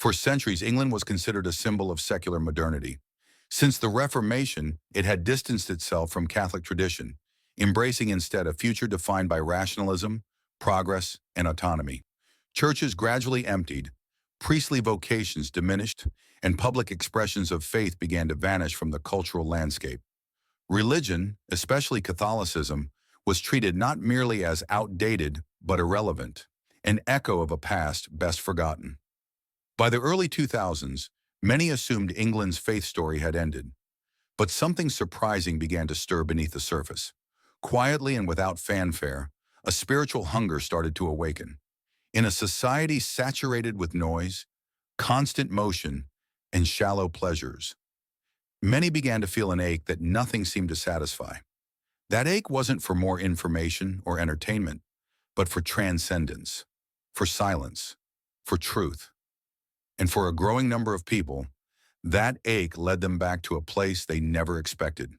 For centuries, England was considered a symbol of secular modernity. Since the Reformation, it had distanced itself from Catholic tradition, embracing instead a future defined by rationalism, progress, and autonomy. Churches gradually emptied, priestly vocations diminished, and public expressions of faith began to vanish from the cultural landscape. Religion, especially Catholicism, was treated not merely as outdated but irrelevant, an echo of a past best forgotten. By the early 2000s, many assumed England's faith story had ended, but something surprising began to stir beneath the surface. Quietly and without fanfare, a spiritual hunger started to awaken. In a society saturated with noise, constant motion, and shallow pleasures, many began to feel an ache that nothing seemed to satisfy. That ache wasn't for more information or entertainment, but for transcendence, for silence, for truth. And for a growing number of people, that ache led them back to a place they never expected: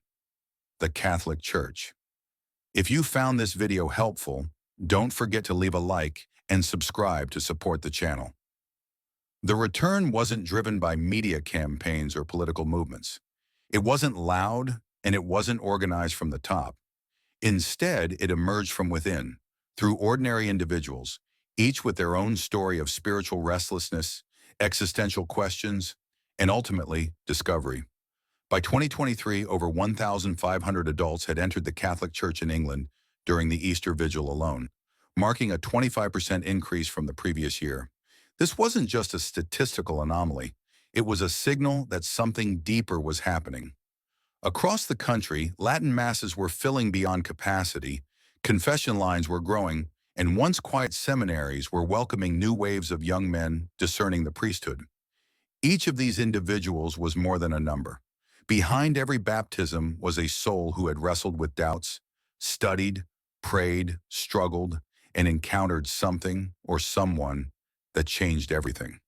the Catholic Church. If you found this video helpful, don't forget to leave a like and subscribe to support the channel. The return wasn't driven by media campaigns or political movements. It wasn't loud, and it wasn't organized from the top. Instead, it emerged from within, through ordinary individuals, each with their own story of spiritual restlessness, existential questions, and ultimately, discovery. By 2023, over 1,500 adults had entered the Catholic Church in England during the Easter Vigil alone, marking a 25% increase from the previous year. This wasn't just a statistical anomaly. It was a signal that something deeper was happening. Across the country, Latin masses were filling beyond capacity, confession lines were growing, and once quiet seminaries were welcoming new waves of young men discerning the priesthood. Each of these individuals was more than a number. Behind every baptism was a soul who had wrestled with doubts, studied, prayed, struggled, and encountered something or someone that changed everything.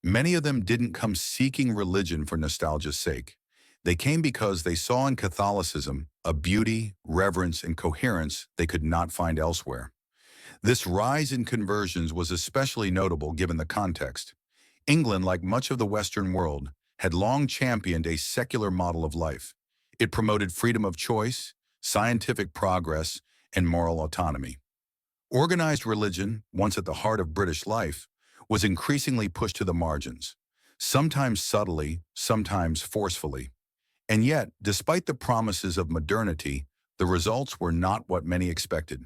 Many of them didn't come seeking religion for nostalgia's sake. They came because they saw in Catholicism a beauty, reverence, and coherence they could not find elsewhere. This rise in conversions was especially notable given the context. England, like much of the Western world, had long championed a secular model of life. It promoted freedom of choice, scientific progress, and moral autonomy. Organized religion, once at the heart of British life, was increasingly pushed to the margins, sometimes subtly, sometimes forcefully. And yet, despite the promises of modernity, the results were not what many expected.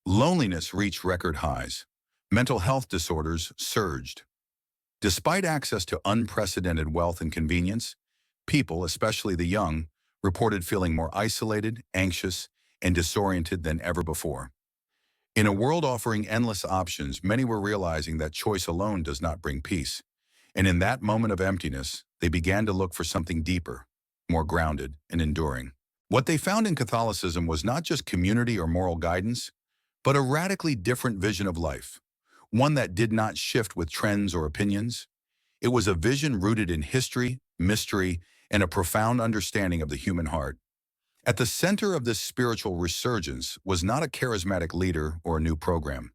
Loneliness reached record highs. Mental health disorders surged. Despite access to unprecedented wealth and convenience, people, especially the young, reported feeling more isolated, anxious, and disoriented than ever before. In a world offering endless options, many were realizing that choice alone does not bring peace. And in that moment of emptiness, they began to look for something deeper, more grounded and enduring. What they found in Catholicism was not just community or moral guidance, but a radically different vision of life, one that did not shift with trends or opinions. It was a vision rooted in history, mystery, and a profound understanding of the human heart. At the center of this spiritual resurgence was not a charismatic leader or a new program.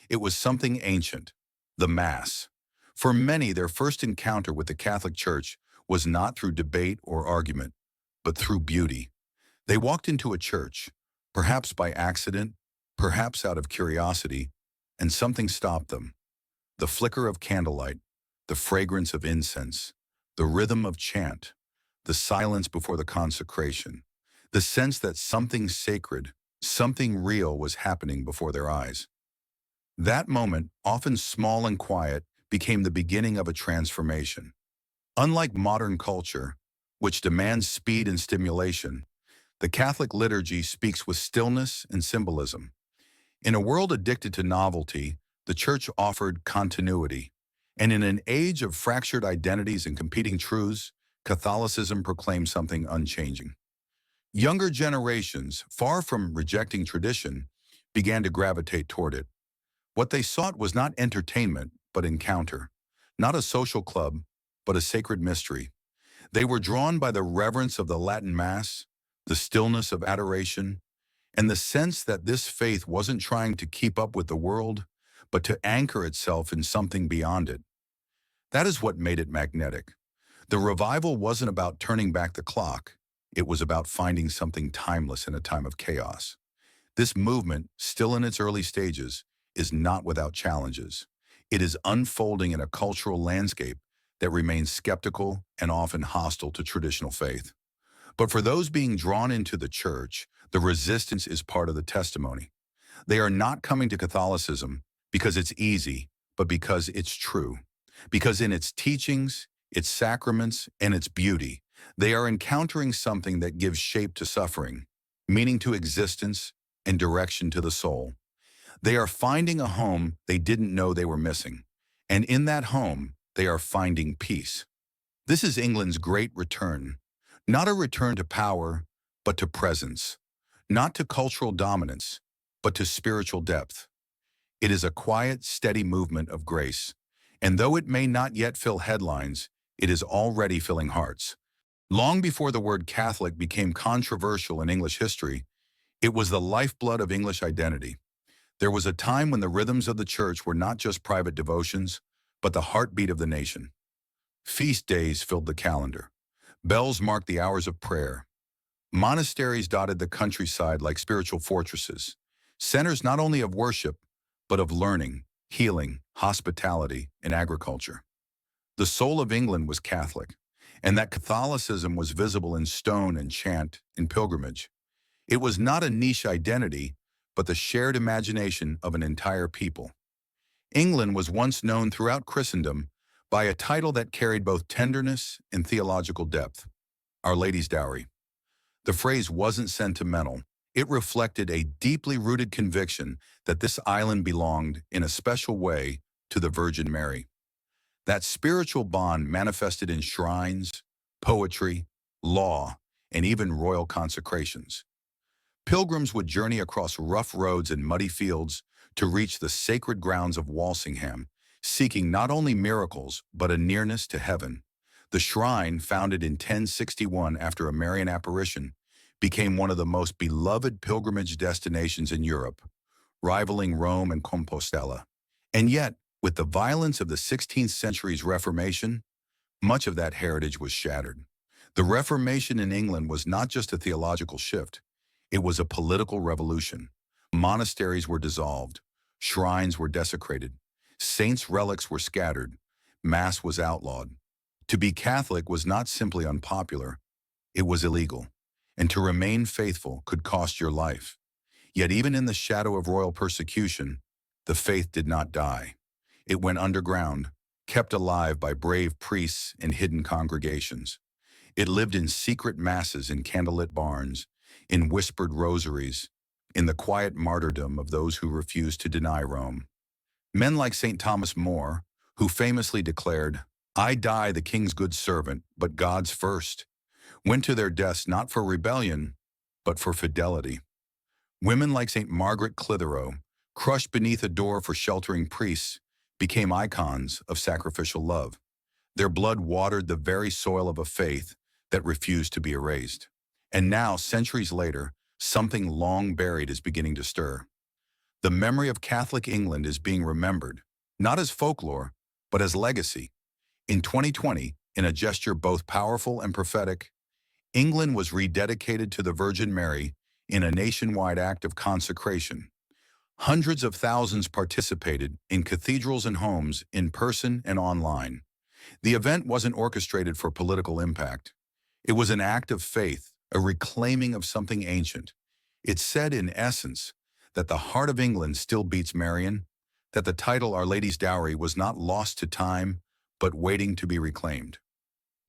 It was something ancient: the Mass. For many, their first encounter with the Catholic Church was not through debate or argument, but through beauty. They walked into a church, perhaps by accident, perhaps out of curiosity, and something stopped them. The flicker of candlelight, the fragrance of incense, the rhythm of chant, the silence before the consecration, the sense that something sacred, something real was happening before their eyes. That moment, often small and quiet, became the beginning of a transformation. Unlike modern culture, which demands speed and stimulation, the Catholic liturgy speaks with stillness and symbolism. In a world addicted to novelty, the Church offered continuity. And in an age of fractured identities and competing truths, Catholicism proclaimed something unchanging. Younger generations, far from rejecting tradition, began to gravitate toward it. What they sought was not entertainment, but encounter. Not a social club, but a sacred mystery. They were drawn by the reverence of the Latin Mass, the stillness of adoration, and the sense that this faith wasn't trying to keep up with the world, but to anchor itself in something beyond it. That is what made it magnetic. The revival wasn't about turning back the clock. It was about finding something timeless in a time of chaos. This movement, still in its early stages, is not without challenges. It is unfolding in a cultural landscape that remains skeptical and often hostile to traditional faith. But for those being drawn into the church, the resistance is part of the testimony. They are not coming to Catholicism because it's easy, but because it's true. Because in its teachings, its sacraments, and its beauty, they are encountering something that gives shape to suffering, meaning to existence, and direction to the soul. They are finding a home they didn't know they were missing. And in that home, they are finding peace. This is England's great return. Not a return to power, but to presence. Not to cultural dominance, but to spiritual depth. It is a quiet, steady movement of grace. And though it may not yet fill headlines, it is already filling hearts. Long before the word Catholic became controversial in English history, it was the lifeblood of English identity. There was a time when the rhythms of the church were not just private devotions, but the heartbeat of the nation. Feast days filled the calendar. Bells marked the hours of prayer. Monasteries dotted the countryside like spiritual fortresses, centers not only of worship, but of learning, healing, hospitality, and agriculture. The soul of England was Catholic, and that Catholicism was visible in stone and chant and pilgrimage. It was not a niche identity, but the shared imagination of an entire people. England was once known throughout Christendom by a title that carried both tenderness and theological depth, Our Lady's Dowry. The phrase wasn't sentimental. It reflected a deeply rooted conviction that this island belonged, in a special way, to the Virgin Mary. That spiritual bond manifested in shrines, poetry, law, and even royal consecrations. Pilgrims would journey across rough roads and muddy fields to reach the sacred grounds of Walsingham, seeking not only miracles, but a nearness to heaven. The shrine, founded in 1061 after a Marian apparition, became one of the most beloved pilgrimage destinations in Europe, rivaling Rome and Compostela. And yet, with the violence of the 16th century's Reformation, much of that heritage was shattered. The Reformation in England was not just a theological shift, it was a political revolution. Monasteries were dissolved, shrines were desecrated, saints' relics were scattered, Mass was outlawed. To be Catholic was not simply unpopular, it was illegal. And to remain faithful could cost your life. Yet even in the shadow of royal persecution, the faith did not die. It went underground, kept alive by brave priests and hidden congregations. It lived in secret masses in candlelit barns, in whispered rosaries, in the quiet martyrdom of those who refused to deny Rome. Men like St. Thomas More, who famously declared, "I die the king's good servant, but God's first," went to their deaths not for rebellion, but for fidelity. Women like St. Margaret Clitheroe, crushed beneath a door for sheltering priests, became icons of sacrificial love. Their blood watered the very soil of a faith that refused to be erased. And now, centuries later, something long buried is beginning to stir. The memory of Catholic England is being remembered, not as folklore, but as legacy. In 2020, in a gesture both powerful and prophetic, England was rededicated to the Virgin Mary in a nationwide act of consecration. Hundreds of thousands participated in cathedrals and homes, in person and online. The event wasn't orchestrated for political impact. It was an act of faith, a reclaiming of something ancient. It said, in essence, that the heart of England still beats Marian, that the title Our Lady's Dowry was not lost to time, but waiting to be reclaimed.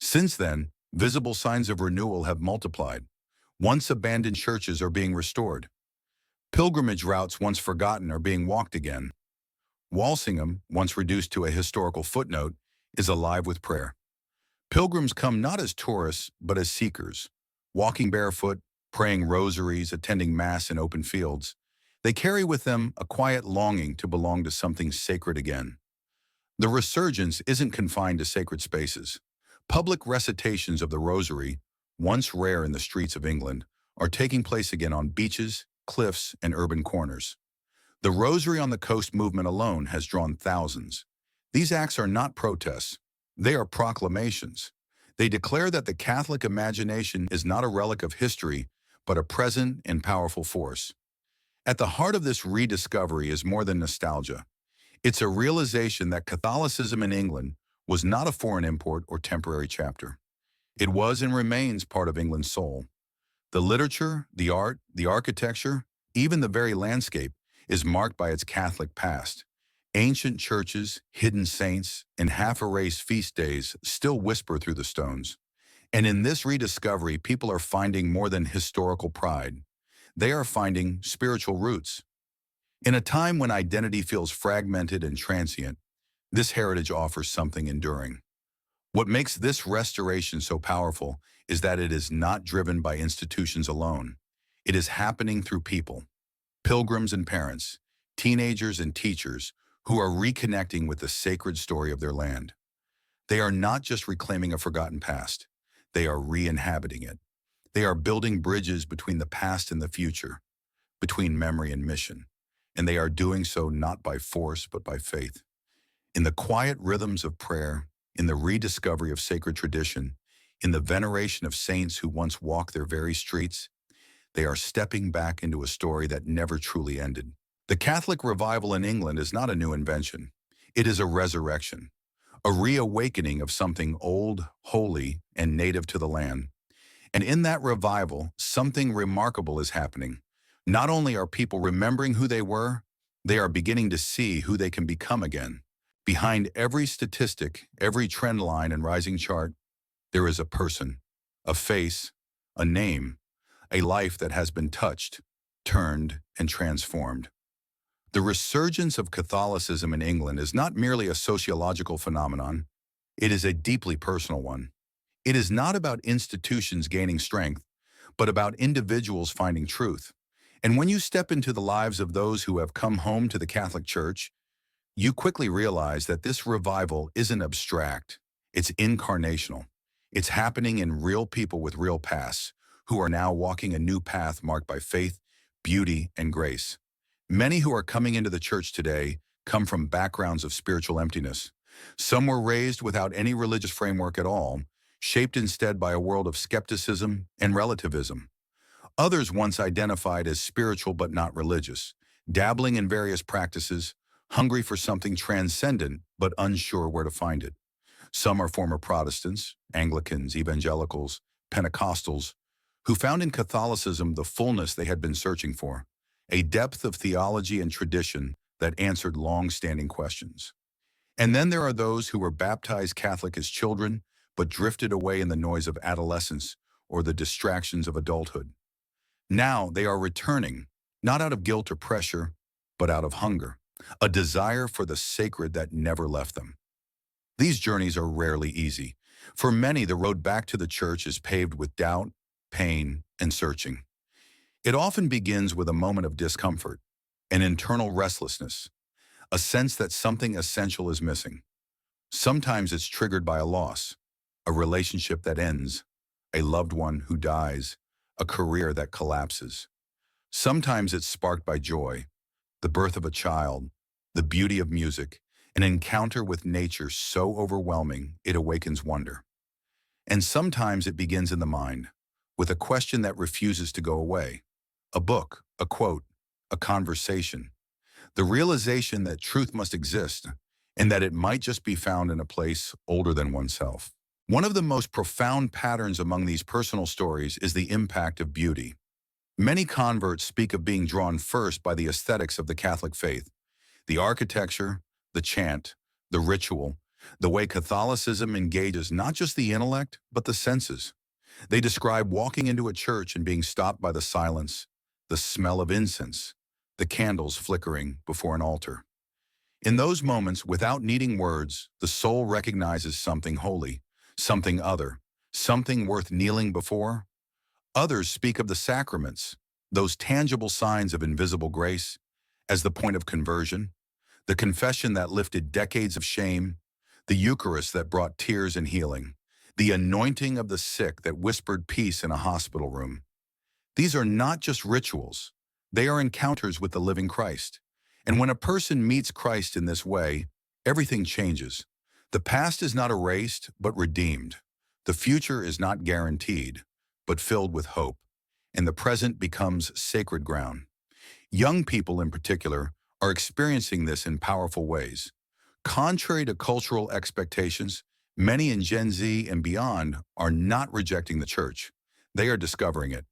Since then, visible signs of renewal have multiplied. Once abandoned churches are being restored. Pilgrimage routes once forgotten are being walked again. Walsingham, once reduced to a historical footnote, is alive with prayer. Pilgrims come not as tourists, but as seekers, walking barefoot, praying rosaries, attending Mass in open fields. They carry with them a quiet longing to belong to something sacred again. The resurgence isn't confined to sacred spaces. Public recitations of the Rosary, once rare in the streets of England, are taking place again on beaches, cliffs, and urban corners. The Rosary on the Coast movement alone has drawn thousands. These acts are not protests, They are proclamations. They declare that the Catholic imagination is not a relic of history, but a present and powerful force. At the heart of this rediscovery is more than nostalgia. It's a realization that Catholicism in England was not a foreign import or temporary chapter. It was and remains part of England's soul. The literature, the art, the architecture, even the very landscape is marked by its Catholic past. Ancient churches, hidden saints, and half-erased feast days still whisper through the stones. And in this rediscovery, people are finding more than historical pride. They are finding spiritual roots. In a time when identity feels fragmented and transient, this heritage offers something enduring. What makes this restoration so powerful is that it is not driven by institutions alone. It is happening through people, pilgrims and parents, teenagers and teachers who are reconnecting with the sacred story of their land. They are not just reclaiming a forgotten past. They are re-inhabiting it. They are building bridges between the past and the future, between memory and mission. And they are doing so not by force, but by faith. In the quiet rhythms of prayer, in the rediscovery of sacred tradition, in the veneration of saints who once walked their very streets, they are stepping back into a story that never truly ended. The Catholic revival in England is not a new invention. It is a resurrection, a reawakening of something old, holy, and native to the land. And in that revival, something remarkable is happening. Not only are people remembering who they are beginning to see who they can become again. Behind every statistic, every trend line and rising chart, there is a person, a face, a name, a life that has been touched, turned, and transformed. The resurgence of Catholicism in England is not merely a sociological phenomenon. It is a deeply personal one. It is not about institutions gaining strength, but about individuals finding truth. And when you step into the lives of those who have come home to the Catholic Church, you quickly realize that this revival isn't abstract. It's incarnational. It's happening in real people with real pasts, who are now walking a new path marked by faith, beauty, and grace. Many who are coming into the church today come from backgrounds of spiritual emptiness. Some were raised without any religious framework at all, shaped instead by a world of skepticism and relativism. Others once identified as spiritual but not religious, dabbling in various practices, hungry for something transcendent but unsure where to find it. Some are former Protestants, Anglicans, evangelicals, Pentecostals, who found in Catholicism the fullness they had been searching for, a depth of theology and tradition that answered long-standing questions. And then there are those who were baptized Catholic as children, but drifted away in the noise of adolescence or the distractions of adulthood. Now they are returning, not out of guilt or pressure, but out of hunger, a desire for the sacred that never left them. These journeys are rarely easy. For many, the road back to the church is paved with doubt, pain, and searching. It often begins with a moment of discomfort, an internal restlessness, a sense that something essential is missing. Sometimes it's triggered by a loss, a relationship that ends, a loved one who dies, a career that collapses. Sometimes it's sparked by joy, the birth of a child, the beauty of music, an encounter with nature so overwhelming it awakens wonder. And sometimes it begins in the mind, with a question that refuses to go away. A book, a quote, a conversation. The realization that truth must exist, and that it might just be found in a place older than oneself. One of the most profound patterns among these personal stories is the impact of beauty. Many converts speak of being drawn first by the aesthetics of the Catholic faith, the architecture, the chant, the ritual, the way Catholicism engages not just the intellect, but the senses. They describe walking into a church and being stopped by the silence, the smell of incense, the candles flickering before an altar. In those moments, without needing words, the soul recognizes something holy, something other, something worth kneeling before. Others speak of the sacraments, those tangible signs of invisible grace, as the point of conversion, the confession that lifted decades of shame, the Eucharist that brought tears and healing, the anointing of the sick that whispered peace in a hospital room. These are not just rituals. They are encounters with the living Christ. And when a person meets Christ in this way, everything changes. The past is not erased, but redeemed. The future is not guaranteed, but filled with hope. And the present becomes sacred ground. Young people in particular are experiencing this in powerful ways. Contrary to cultural expectations, many in Gen Z and beyond are not rejecting the church. They are discovering it,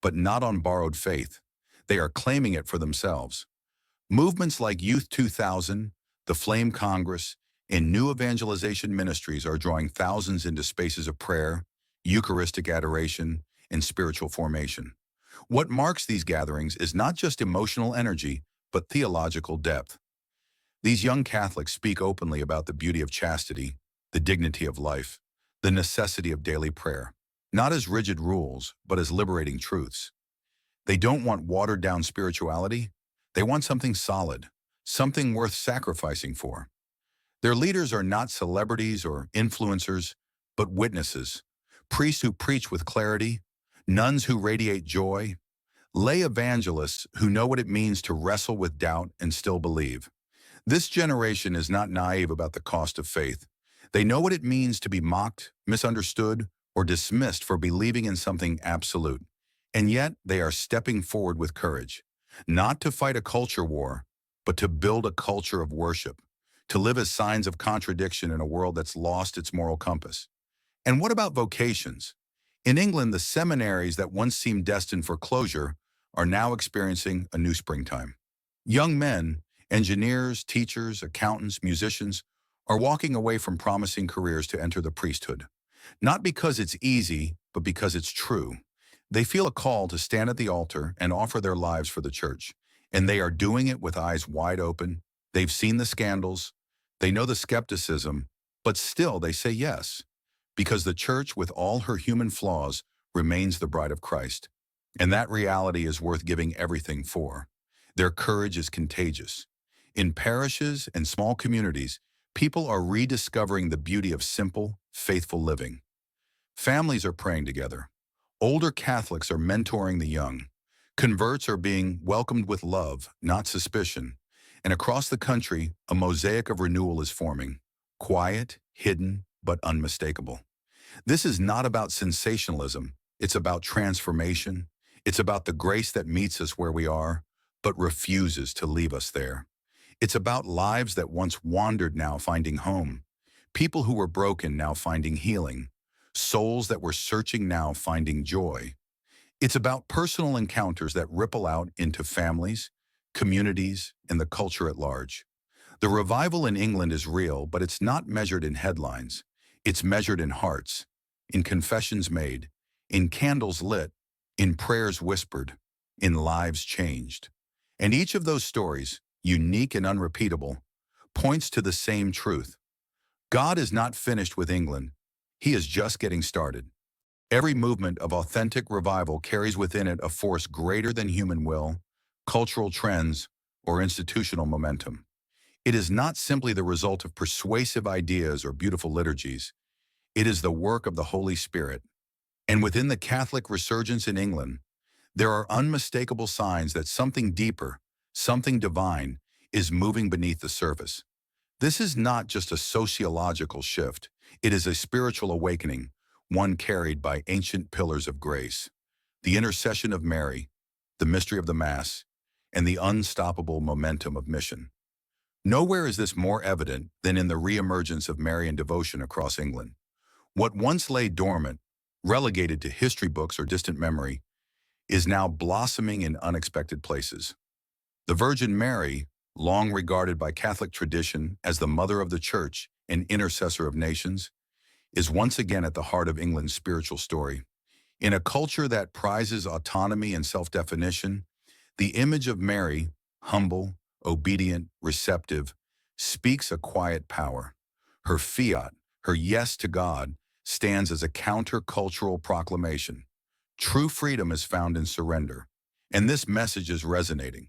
but not on borrowed faith. They are claiming it for themselves. Movements like Youth 2000, the Flame Congress, and new evangelization ministries are drawing thousands into spaces of prayer, Eucharistic adoration, and spiritual formation. What marks these gatherings is not just emotional energy, but theological depth. These young Catholics speak openly about the beauty of chastity, the dignity of life, the necessity of daily prayer, not as rigid rules, but as liberating truths. They don't want watered-down spirituality. They want something solid, something worth sacrificing for. Their leaders are not celebrities or influencers, but witnesses, priests who preach with clarity, nuns who radiate joy, lay evangelists who know what it means to wrestle with doubt and still believe. This generation is not naive about the cost of faith. They know what it means to be mocked, misunderstood, or dismissed for believing in something absolute. And yet, they are stepping forward with courage, not to fight a culture war, but to build a culture of worship, to live as signs of contradiction in a world that's lost its moral compass. And what about vocations? In England, the seminaries that once seemed destined for closure are now experiencing a new springtime. Young men, engineers, teachers, accountants, musicians, are walking away from promising careers to enter the priesthood. Not because it's easy, but because it's true. They feel a call to stand at the altar and offer their lives for the church, and they are doing it with eyes wide open. They've seen the scandals, they know the skepticism, but still they say yes, because the church, with all her human flaws, remains the bride of Christ. And that reality is worth giving everything for. Their courage is contagious. In parishes and small communities, people are rediscovering the beauty of simple, faithful living. Families are praying together. Older Catholics are mentoring the young. Converts are being welcomed with love, not suspicion. And across the country, a mosaic of renewal is forming. Quiet, hidden, but unmistakable. This is not about sensationalism. It's about transformation. It's about the grace that meets us where we are, but refuses to leave us there. It's about lives that once wandered now finding home. People who were broken now finding healing. Souls that were searching now finding joy. It's about personal encounters that ripple out into families, communities, and the culture at large. The revival in England is real, but it's not measured in headlines. It's measured in hearts, in confessions made, in candles lit, in prayers whispered, in lives changed. And each of those stories, unique and unrepeatable, points to the same truth. God is not finished with England. He is just getting started. Every movement of authentic revival carries within it a force greater than human will, cultural trends, or institutional momentum. It is not simply the result of persuasive ideas or beautiful liturgies. It is the work of the Holy Spirit. And within the Catholic resurgence in England, there are unmistakable signs that something deeper, something divine, is moving beneath the surface. This is not just a sociological shift. It is a spiritual awakening, one carried by ancient pillars of grace, the intercession of Mary, the mystery of the Mass, and the unstoppable momentum of mission. Nowhere is this more evident than in the reemergence of Marian devotion across England. What once lay dormant, relegated to history books or distant memory, is now blossoming in unexpected places. The Virgin Mary, long regarded by Catholic tradition as the mother of the Church and intercessor of nations, is once again at the heart of England's spiritual story. In a culture that prizes autonomy and self-definition, the image of Mary, humble, obedient, receptive, speaks a quiet power. Her fiat, her yes to God, stands as a counter-cultural proclamation. True freedom is found in surrender, and this message is resonating.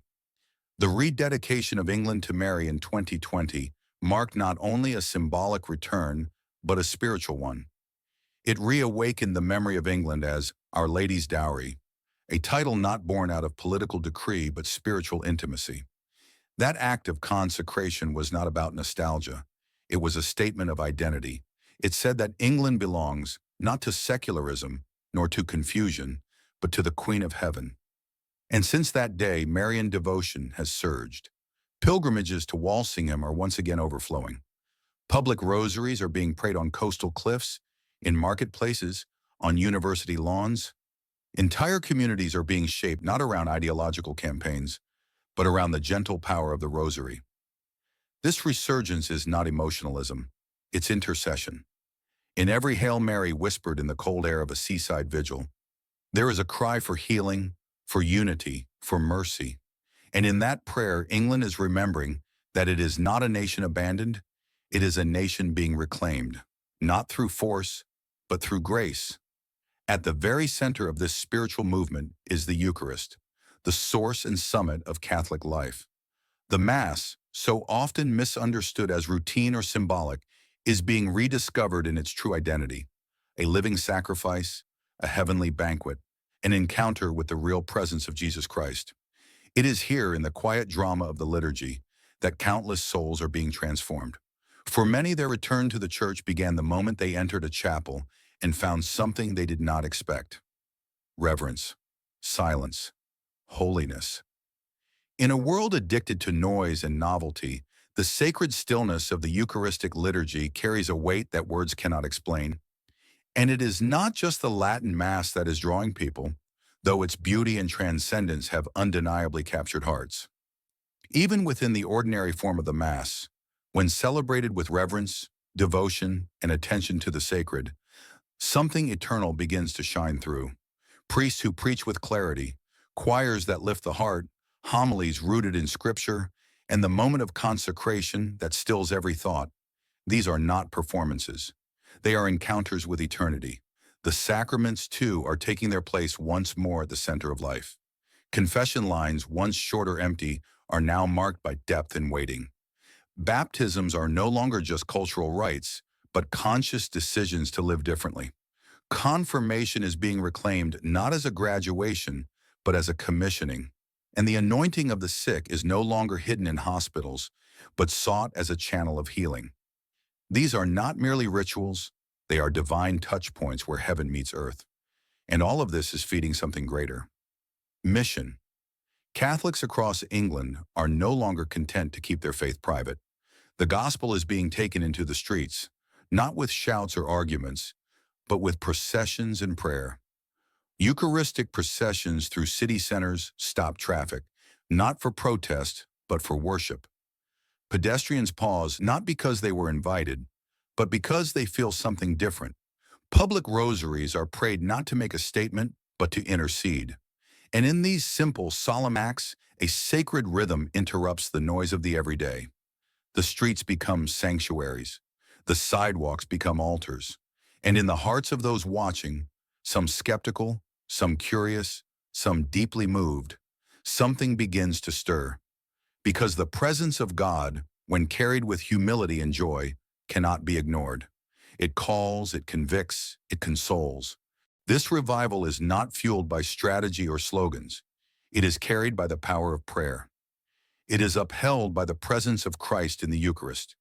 The rededication of England to Mary in 2020 marked not only a symbolic return, but a spiritual one. It reawakened the memory of England as Our Lady's Dowry, a title not born out of political decree but spiritual intimacy. That act of consecration was not about nostalgia. It was a statement of identity. It said that England belongs not to secularism nor to confusion, but to the Queen of Heaven. And since that day, Marian devotion has surged. Pilgrimages to Walsingham are once again overflowing. Public rosaries are being prayed on coastal cliffs, in marketplaces, on university lawns. Entire communities are being shaped not around ideological campaigns, but around the gentle power of the rosary. This resurgence is not emotionalism, it's intercession. In every Hail Mary whispered in the cold air of a seaside vigil, there is a cry for healing, for unity, for mercy. And in that prayer, England is remembering that it is not a nation abandoned, it is a nation being reclaimed, not through force, but through grace. At the very center of this spiritual movement is the Eucharist, the source and summit of Catholic life. The Mass, so often misunderstood as routine or symbolic, is being rediscovered in its true identity, a living sacrifice, a heavenly banquet, an encounter with the real presence of Jesus Christ. It is here in the quiet drama of the liturgy that countless souls are being transformed. For many, their return to the church began the moment they entered a chapel and found something they did not expect: reverence, silence, holiness. In a world addicted to noise and novelty, the sacred stillness of the Eucharistic liturgy carries a weight that words cannot explain. And it is not just the Latin Mass that is drawing people, though its beauty and transcendence have undeniably captured hearts. Even within the ordinary form of the Mass, when celebrated with reverence, devotion, and attention to the sacred, something eternal begins to shine through. Priests who preach with clarity, choirs that lift the heart, homilies rooted in Scripture, and the moment of consecration that stills every thought. These are not performances. They are encounters with eternity. The sacraments, too, are taking their place once more at the center of life. Confession lines, once short or empty, are now marked by depth and waiting. Baptisms are no longer just cultural rites, but conscious decisions to live differently. Confirmation is being reclaimed not as a graduation, but as a commissioning. And the anointing of the sick is no longer hidden in hospitals, but sought as a channel of healing. These are not merely rituals, they are divine touch points where heaven meets earth. And all of this is feeding something greater. Mission. Catholics across England are no longer content to keep their faith private. The gospel is being taken into the streets, not with shouts or arguments, but with processions and prayer. Eucharistic processions through city centers stop traffic, not for protest, but for worship. Pedestrians pause not because they were invited, but because they feel something different. Public rosaries are prayed not to make a statement, but to intercede. And in these simple, solemn acts, a sacred rhythm interrupts the noise of the everyday. The streets become sanctuaries. The sidewalks become altars. And in the hearts of those watching, some skeptical, some curious, some deeply moved, something begins to stir. Because the presence of God, when carried with humility and joy, cannot be ignored. It calls, it convicts, it consoles. This revival is not fueled by strategy or slogans. It is carried by the power of prayer. It is upheld by the presence of Christ in the Eucharist.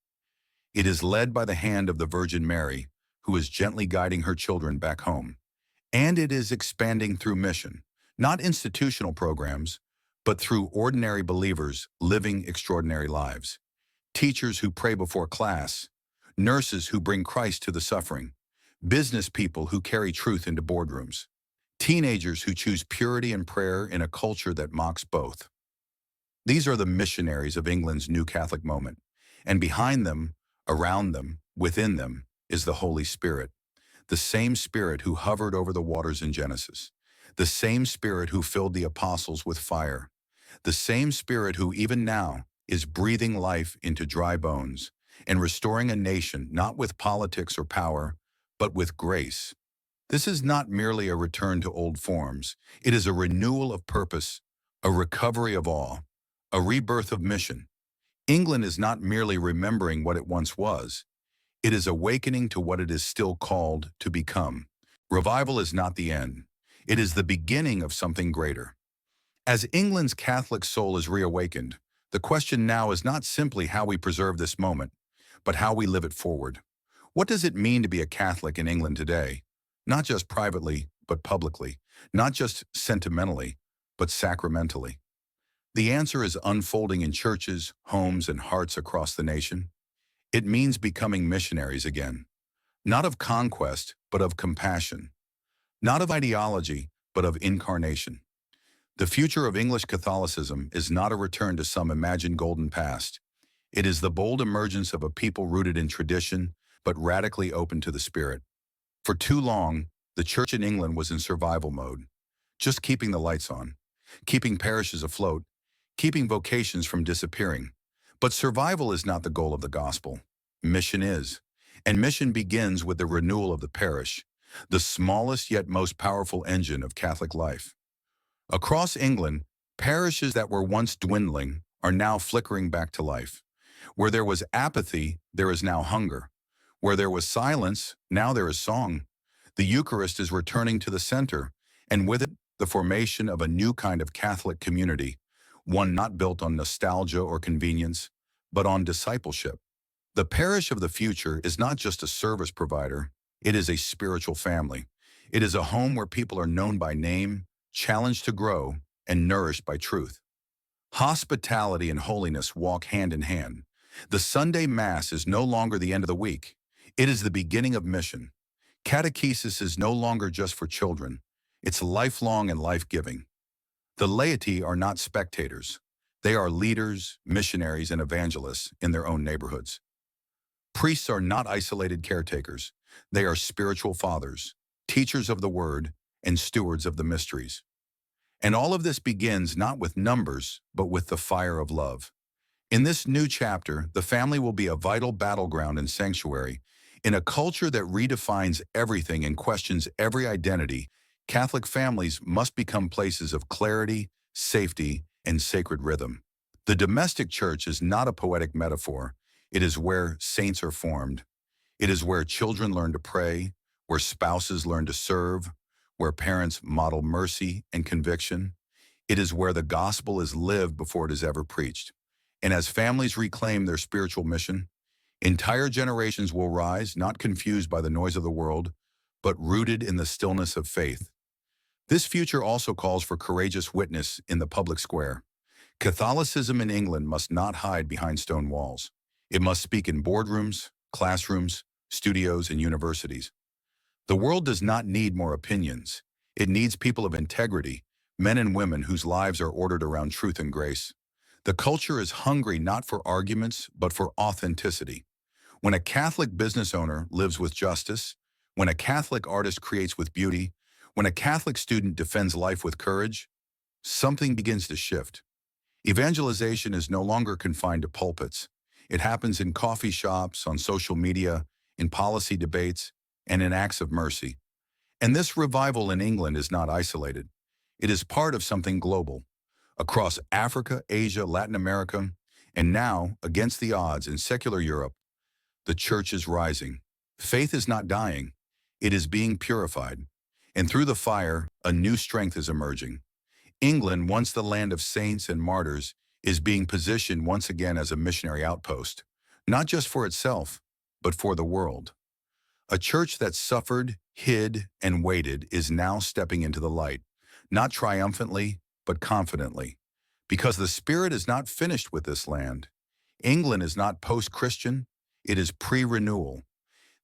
It is led by the hand of the Virgin Mary, who is gently guiding her children back home. And it is expanding through mission, not institutional programs, but through ordinary believers living extraordinary lives. Teachers who pray before class, nurses who bring Christ to the suffering, business people who carry truth into boardrooms, teenagers who choose purity and prayer in a culture that mocks both. These are the missionaries of England's New Catholic moment, and behind them, around them, within them, is the Holy Spirit, the same Spirit who hovered over the waters in Genesis, the same Spirit who filled the apostles with fire, the same Spirit who even now is breathing life into dry bones and restoring a nation not with politics or power, but with grace. This is not merely a return to old forms. It is a renewal of purpose, a recovery of awe, a rebirth of mission. England is not merely remembering what it once was. It is awakening to what it is still called to become. Revival is not the end. It is the beginning of something greater. As England's Catholic soul is reawakened, the question now is not simply how we preserve this moment, but how we live it forward. What does it mean to be a Catholic in England today? Not just privately, but publicly. Not just sentimentally, but sacramentally. The answer is unfolding in churches, homes, and hearts across the nation. It means becoming missionaries again. Not of conquest, but of compassion. Not of ideology, but of incarnation. The future of English Catholicism is not a return to some imagined golden past. It is the bold emergence of a people rooted in tradition, but radically open to the Spirit. For too long, the Church in England was in survival mode, just keeping the lights on, keeping parishes afloat, keeping vocations from disappearing. But survival is not the goal of the gospel. Mission is. And mission begins with the renewal of the parish, the smallest yet most powerful engine of Catholic life. Across England, parishes that were once dwindling are now flickering back to life. Where there was apathy, there is now hunger. Where there was silence, now there is song. The Eucharist is returning to the center, and with it, the formation of a new kind of Catholic community, one not built on nostalgia or convenience, but on discipleship. The parish of the future is not just a service provider, it is a spiritual family. It is a home where people are known by name, challenged to grow, and nourished by truth. Hospitality and holiness walk hand in hand. The Sunday Mass is no longer the end of the week. It is the beginning of mission. Catechesis is no longer just for children. It's lifelong and life-giving. The laity are not spectators. They are leaders, missionaries, and evangelists in their own neighborhoods. Priests are not isolated caretakers. They are spiritual fathers, teachers of the word, and stewards of the mysteries. And all of this begins not with numbers, but with the fire of love. In this new chapter, the family will be a vital battleground and sanctuary. In a culture that redefines everything and questions every identity, Catholic families must become places of clarity, safety, and sacred rhythm. The domestic church is not a poetic metaphor. It is where saints are formed. It is where children learn to pray, where spouses learn to serve, where parents model mercy and conviction. It is where the gospel is lived before it is ever preached. And as families reclaim their spiritual mission, entire generations will rise, not confused by the noise of the world, but rooted in the stillness of faith. This future also calls for courageous witness in the public square. Catholicism in England must not hide behind stone walls. It must speak in boardrooms, classrooms, studios, and universities. The world does not need more opinions. It needs people of integrity, men and women whose lives are ordered around truth and grace. The culture is hungry not for arguments, but for authenticity. When a Catholic business owner lives with justice, when a Catholic artist creates with beauty, when a Catholic student defends life with courage, something begins to shift. Evangelization is no longer confined to pulpits. It happens in coffee shops, on social media, in policy debates, and in acts of mercy. And this revival in England is not isolated. It is part of something global. Across Africa, Asia, Latin America, and now, against the odds, in secular Europe, the church is rising. Faith is not dying. It is being purified. And through the fire, a new strength is emerging. England, once the land of saints and martyrs, is being positioned once again as a missionary outpost, not just for itself, but for the world. A church that suffered, hid, and waited is now stepping into the light, not triumphantly, but confidently, because the Spirit is not finished with this land. England is not post-Christian, it is pre-renewal.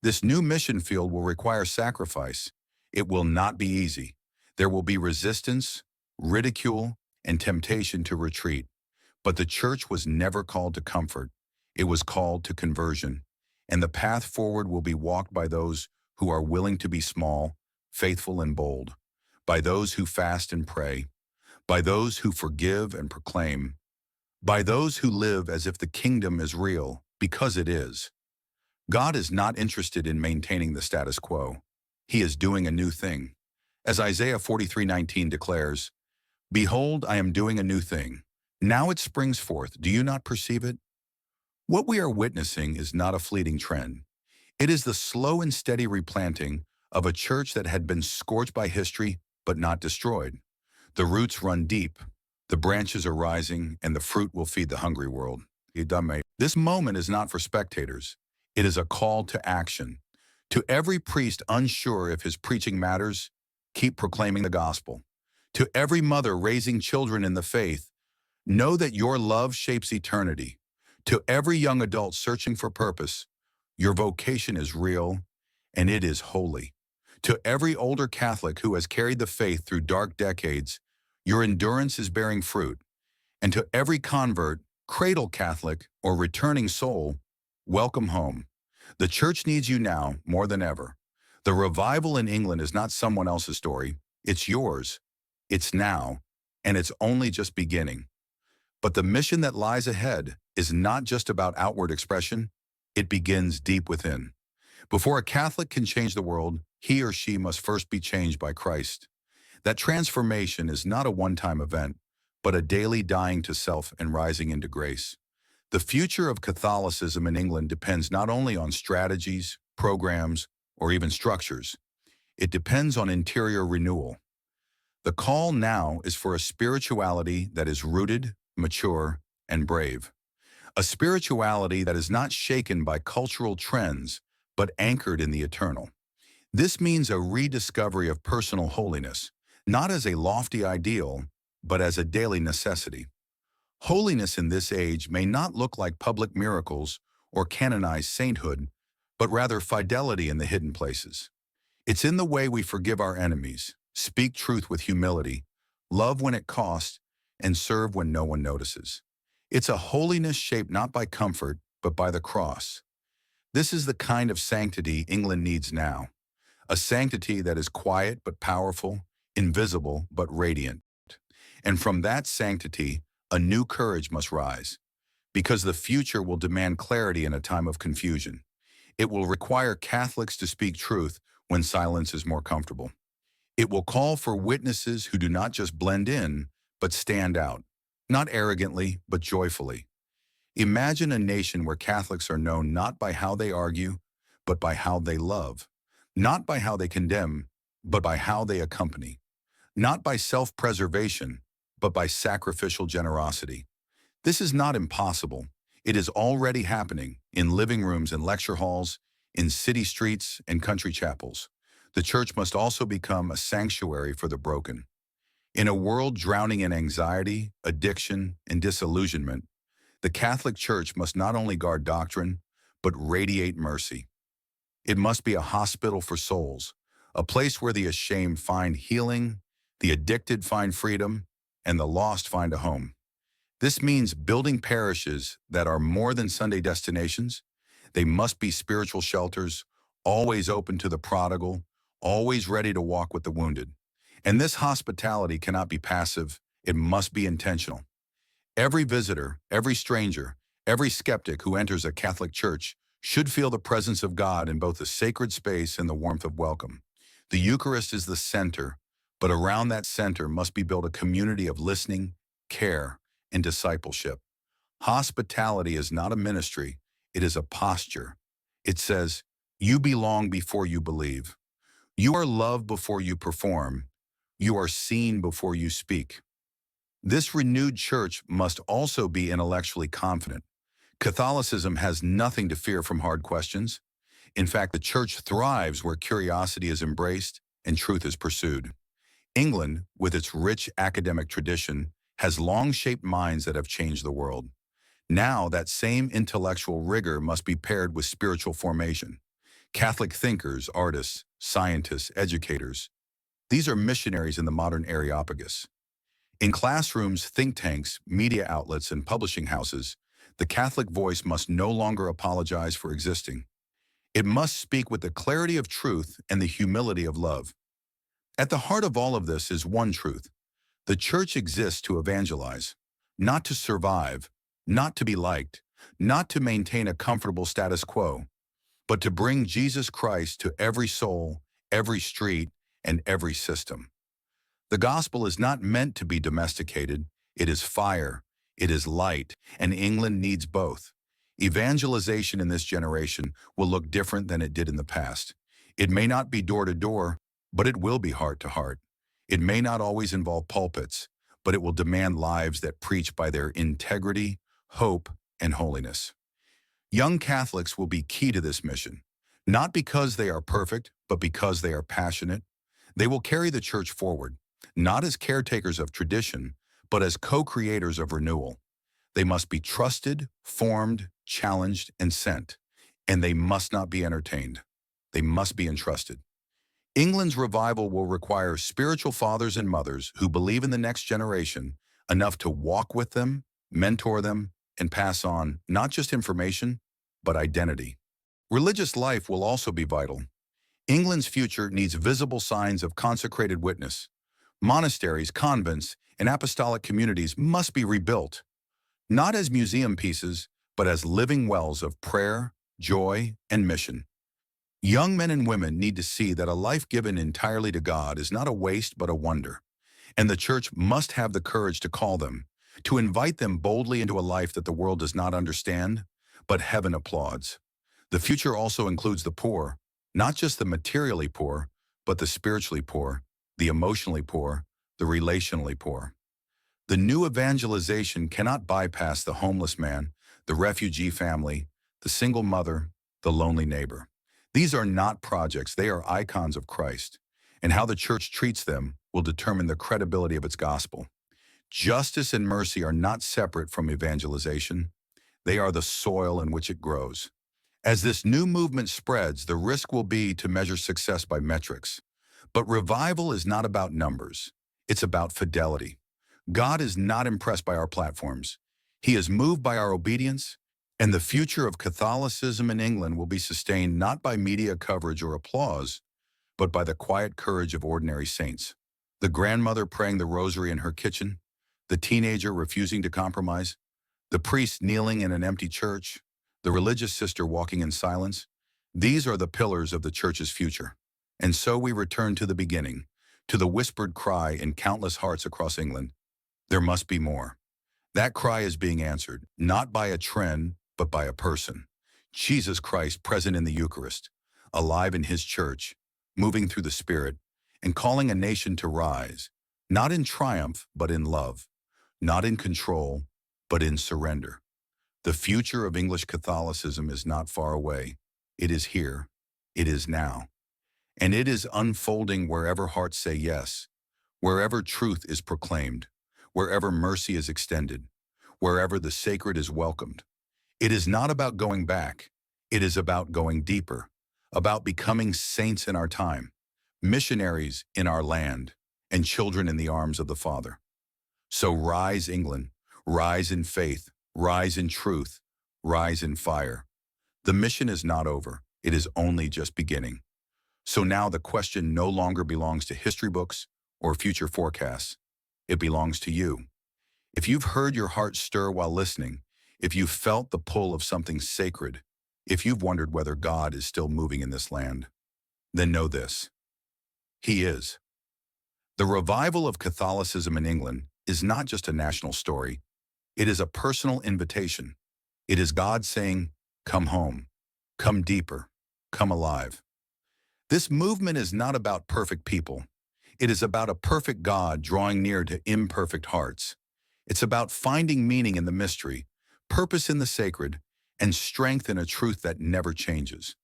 This new mission field will require sacrifice. It will not be easy. There will be resistance, ridicule, and temptation to retreat. But the church was never called to comfort. It was called to conversion. And the path forward will be walked by those who are willing to be small, faithful, and bold, by those who fast and pray, by those who forgive and proclaim, by those who live as if the kingdom is real, because it is. God is not interested in maintaining the status quo. He is doing a new thing. As Isaiah 43:19 declares, "Behold, I am doing a new thing. Now it springs forth. Do you not perceive it?" What we are witnessing is not a fleeting trend. It is the slow and steady replanting of a church that had been scorched by history but not destroyed. The roots run deep, the branches are rising, and the fruit will feed the hungry world. This moment is not for spectators. It is a call to action. To every priest unsure if his preaching matters, keep proclaiming the gospel. To every mother raising children in the faith, know that your love shapes eternity. To every young adult searching for purpose, your vocation is real and it is holy. To every older Catholic who has carried the faith through dark decades, your endurance is bearing fruit. And to every convert, cradle Catholic, or returning soul, welcome home. The Church needs you now more than ever. The revival in England is not someone else's story. It's yours. It's now, and it's only just beginning. But the mission that lies ahead is not just about outward expression. It begins deep within. Before a Catholic can change the world, he or she must first be changed by Christ. That transformation is not a one-time event, but a daily dying to self and rising into grace. The future of Catholicism in England depends not only on strategies, programs, or even structures. It depends on interior renewal. The call now is for a spirituality that is rooted, mature, and brave. A spirituality that is not shaken by cultural trends, but anchored in the eternal. This means a rediscovery of personal holiness, not as a lofty ideal, but as a daily necessity. Holiness in this age may not look like public miracles or canonized sainthood, but rather fidelity in the hidden places. It's in the way we forgive our enemies, speak truth with humility, love when it costs, and serve when no one notices. It's a holiness shaped not by comfort, but by the cross. This is the kind of sanctity England needs now. A sanctity that is quiet but powerful, invisible but radiant. And from that sanctity, a new courage must rise, because the future will demand clarity in a time of confusion. It will require Catholics to speak truth when silence is more comfortable. It will call for witnesses who do not just blend in, but stand out, not arrogantly, but joyfully. Imagine a nation where Catholics are known not by how they argue, but by how they love, not by how they condemn, but by how they accompany, not by self-preservation, but by sacrificial generosity. This is not impossible. It is already happening in living rooms and lecture halls, in city streets and country chapels. The Church must also become a sanctuary for the broken. In a world drowning in anxiety, addiction, and disillusionment, the Catholic Church must not only guard doctrine, but radiate mercy. It must be a hospital for souls, a place where the ashamed find healing, the addicted find freedom, and the lost find a home. This means building parishes that are more than Sunday destinations. They must be spiritual shelters, always open to the prodigal, always ready to walk with the wounded. And this hospitality cannot be passive, it must be intentional. Every visitor, every stranger, every skeptic who enters a Catholic church should feel the presence of God in both the sacred space and the warmth of welcome. The Eucharist is the center, but around that center must be built a community of listening, care, and discipleship. Hospitality is not a ministry, it is a posture. It says, you belong before you believe. You are loved before you perform. You are seen before you speak. This renewed church must also be intellectually confident. Catholicism has nothing to fear from hard questions. In fact, the Church thrives where curiosity is embraced and truth is pursued. England, with its rich academic tradition, has long shaped minds that have changed the world. Now, that same intellectual rigor must be paired with spiritual formation. Catholic thinkers, artists, scientists, educators. These are missionaries in the modern Areopagus. In classrooms, think tanks, media outlets, and publishing houses, the Catholic voice must no longer apologize for existing. It must speak with the clarity of truth and the humility of love. At the heart of all of this is one truth. The Church exists to evangelize, not to survive, not to be liked, not to maintain a comfortable status quo, but to bring Jesus Christ to every soul, every street, and every system. The gospel is not meant to be domesticated. It is fire, it is light, and England needs both. Evangelization in this generation will look different than it did in the past. It may not be door to door, but it will be heart to heart. It may not always involve pulpits, but it will demand lives that preach by their integrity, hope, and holiness. Young Catholics will be key to this mission, not because they are perfect, but because they are passionate. They will carry the church forward, not as caretakers of tradition, but as co-creators of renewal. They must be trusted, formed, challenged, and sent. And they must not be entertained. They must be entrusted. England's revival will require spiritual fathers and mothers who believe in the next generation enough to walk with them, mentor them, and pass on not just information, but identity. Religious life will also be vital. England's future needs visible signs of consecrated witness. Monasteries, convents, and apostolic communities must be rebuilt, not as museum pieces, but as living wells of prayer, joy, and mission. Young men and women need to see that a life given entirely to God is not a waste but a wonder, and the church must have the courage to call them, to invite them boldly into a life that the world does not understand, but heaven applauds. The future also includes the poor, not just the materially poor, but the spiritually poor, the emotionally poor, the relationally poor. The new evangelization cannot bypass the homeless man, the refugee family, the single mother, the lonely neighbor. These are not projects, they are icons of Christ, and how the church treats them will determine the credibility of its gospel. Justice and mercy are not separate from evangelization. They are the soil in which it grows. As this new movement spreads, the risk will be to measure success by metrics. But revival is not about numbers. It's about fidelity. God is not impressed by our platforms. He is moved by our obedience, and the future of Catholicism in England will be sustained not by media coverage or applause, but by the quiet courage of ordinary saints. The grandmother praying the rosary in her kitchen, the teenager refusing to compromise, the priest kneeling in an empty church, the religious sister walking in silence. These are the pillars of the church's future. And so we return to the beginning, to the whispered cry in countless hearts across England. There must be more. That cry is being answered, not by a trend, but by a person. Jesus Christ present in the Eucharist, alive in his church, moving through the Spirit, and calling a nation to rise, not in triumph, but in love, not in control, but in surrender. The future of English Catholicism is not far away. It is here. It is now. And it is unfolding wherever hearts say yes, wherever truth is proclaimed, wherever mercy is extended, wherever the sacred is welcomed. It is not about going back. It is about going deeper, about becoming saints in our time, missionaries in our land, and children in the arms of the Father. So rise, England, rise in faith, rise in truth, rise in fire. The mission is not over. It is only just beginning. So now the question no longer belongs to history books or future forecasts. It belongs to you. If you've heard your heart stir while listening, if you've felt the pull of something sacred, if you've wondered whether God is still moving in this land, then know this. He is. The revival of Catholicism in England is not just a national story. It is a personal invitation. It is God saying, come home, come deeper, come alive. This movement is not about perfect people. It is about a perfect God drawing near to imperfect hearts. It's about finding meaning in the mystery, purpose in the sacred, and strength in a truth that never changes.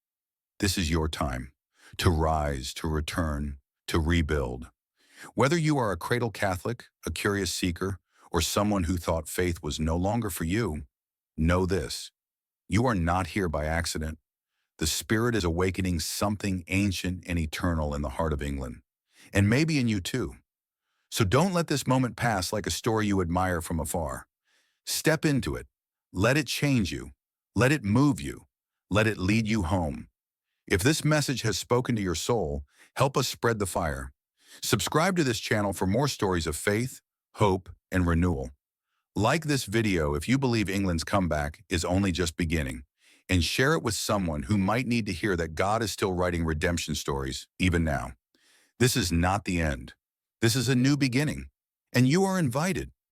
This is your time to rise, to return, to rebuild. Whether you are a cradle Catholic, a curious seeker, or someone who thought faith was no longer for you, know this. You are not here by accident. The Spirit is awakening something ancient and eternal in the heart of England, and maybe in you too. So don't let this moment pass like a story you admire from afar. Step into it. Let it change you. Let it move you. Let it lead you home. If this message has spoken to your soul, help us spread the fire. Subscribe to this channel for more stories of faith, hope, and renewal. Like this video if you believe England's comeback is only just beginning, and share it with someone who might need to hear that God is still writing redemption stories, even now. This is not the end. This is a new beginning, and you are invited.